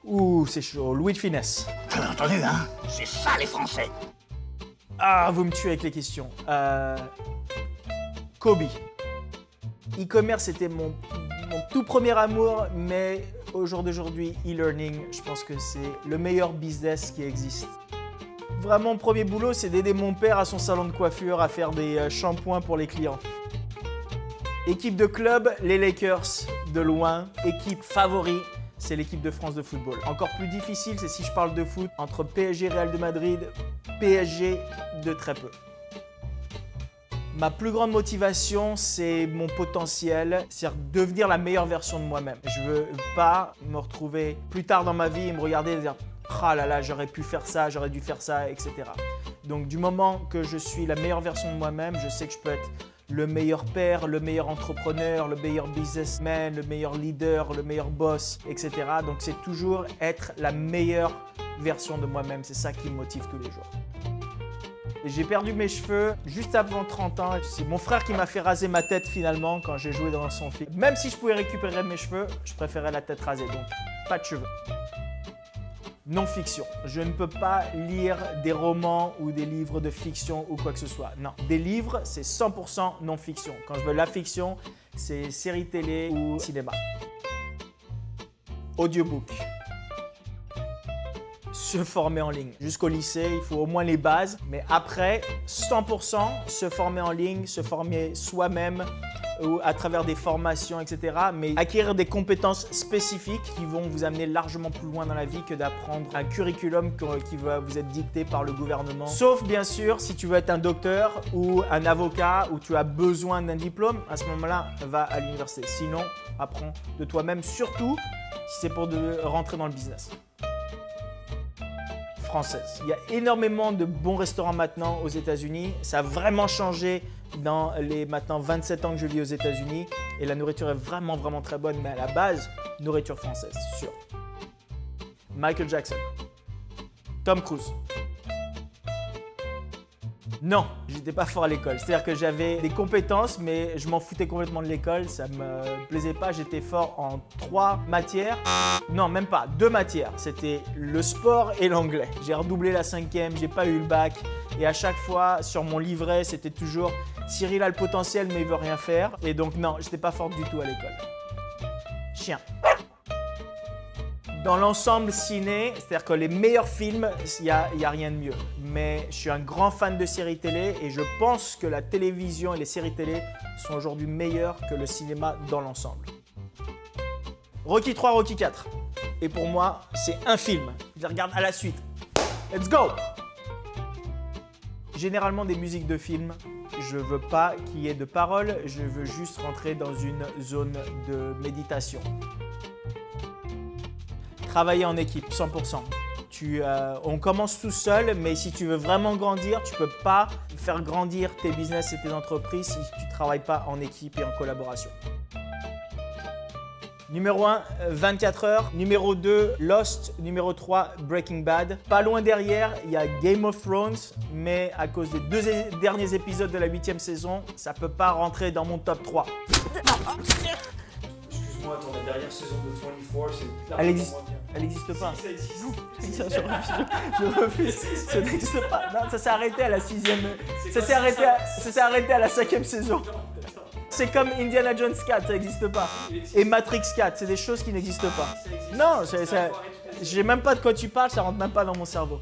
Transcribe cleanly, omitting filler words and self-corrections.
Ouh, c'est chaud. Louis de Finesse. Vous avez entendu, hein? C'est ça, les Français. Ah, vous me tuez avec les questions. Kobe. E-commerce, c'était mon tout premier amour, mais au jour d'aujourd'hui, e-learning, je pense que c'est le meilleur business qui existe. Vraiment, mon premier boulot, c'est d'aider mon père à son salon de coiffure à faire des shampoings pour les clients. Équipe de club, les Lakers, de loin. Équipe favori, c'est l'équipe de France de football. Encore plus difficile, c'est si je parle de foot, entre PSG et Real de Madrid, PSG de très peu. Ma plus grande motivation, c'est mon potentiel, c'est-à-dire devenir la meilleure version de moi-même. Je veux pas me retrouver plus tard dans ma vie et me regarder et dire « Ah là là, j'aurais pu faire ça, j'aurais dû faire ça, etc. » Donc du moment que je suis la meilleure version de moi-même, je sais que je peux être le meilleur père, le meilleur entrepreneur, le meilleur businessman, le meilleur leader, le meilleur boss, etc. Donc c'est toujours être la meilleure version de moi-même, c'est ça qui me motive tous les jours. J'ai perdu mes cheveux juste avant 30 ans. C'est mon frère qui m'a fait raser ma tête finalement quand j'ai joué dans son film. Même si je pouvais récupérer mes cheveux, je préférais la tête rasée, donc pas de cheveux. Non-fiction. Je ne peux pas lire des romans ou des livres de fiction ou quoi que ce soit. Non, des livres, c'est 100% non-fiction. Quand je veux la fiction, c'est série télé ou cinéma. Audiobook. Se former en ligne. Jusqu'au lycée, il faut au moins les bases. Mais après, 100% se former en ligne, se former soi-même ou à travers des formations, etc. Mais acquérir des compétences spécifiques qui vont vous amener largement plus loin dans la vie que d'apprendre un curriculum qui va vous être dicté par le gouvernement. Sauf bien sûr si tu veux être un docteur ou un avocat ou tu as besoin d'un diplôme, à ce moment-là, va à l'université. Sinon, apprends de toi-même, surtout si c'est pour rentrer dans le business. Française. Il y a énormément de bons restaurants maintenant aux États-Unis. Ça a vraiment changé dans les maintenant 27 ans que je vis aux États-Unis. Et la nourriture est vraiment, vraiment très bonne. Mais à la base, nourriture française, c'est sûr. Michael Jackson. Tom Cruise. Non, j'étais pas fort à l'école. C'est-à-dire que j'avais des compétences, mais je m'en foutais complètement de l'école. Ça me plaisait pas. J'étais fort en 3 matières. Non, même pas. 2 matières. C'était le sport et l'anglais. J'ai redoublé la 5e, j'ai pas eu le bac. Et à chaque fois, sur mon livret, c'était toujours « Cyril a le potentiel, mais il veut rien faire ». Et donc non, j'étais pas fort du tout à l'école. Chien. Dans l'ensemble ciné, c'est-à-dire que les meilleurs films, il n'y a rien de mieux. Mais je suis un grand fan de séries télé et je pense que la télévision et les séries télé sont aujourd'hui meilleures que le cinéma dans l'ensemble. Rocky 3, Rocky 4. Et pour moi, c'est un film. Je les regarde à la suite. Let's go! Généralement, des musiques de films, je ne veux pas qu'il y ait de paroles, je veux juste rentrer dans une zone de méditation. Travailler en équipe, 100%. On commence tout seul, mais si tu veux vraiment grandir, tu ne peux pas faire grandir tes business et tes entreprises si tu ne travailles pas en équipe et en collaboration. Numéro 1, 24 heures. Numéro 2, Lost. Numéro 3, Breaking Bad. Pas loin derrière, il y a Game of Thrones, mais à cause des 2 derniers épisodes de la 8e saison, ça ne peut pas rentrer dans mon top 3. Excuse-moi, attends, la dernière saison de 24, c'est Elle n'existe pas. Ça existe. Je refuse. Ça n'existe pas. Non, ça s'est arrêté à la 6e. Ça s'est arrêté à la 5e saison. C'est comme Indiana Jones 4, ça n'existe pas. Et Matrix 4, c'est des choses qui n'existent pas. Non, j'ai même pas de quoi tu parles, ça rentre même pas dans mon cerveau.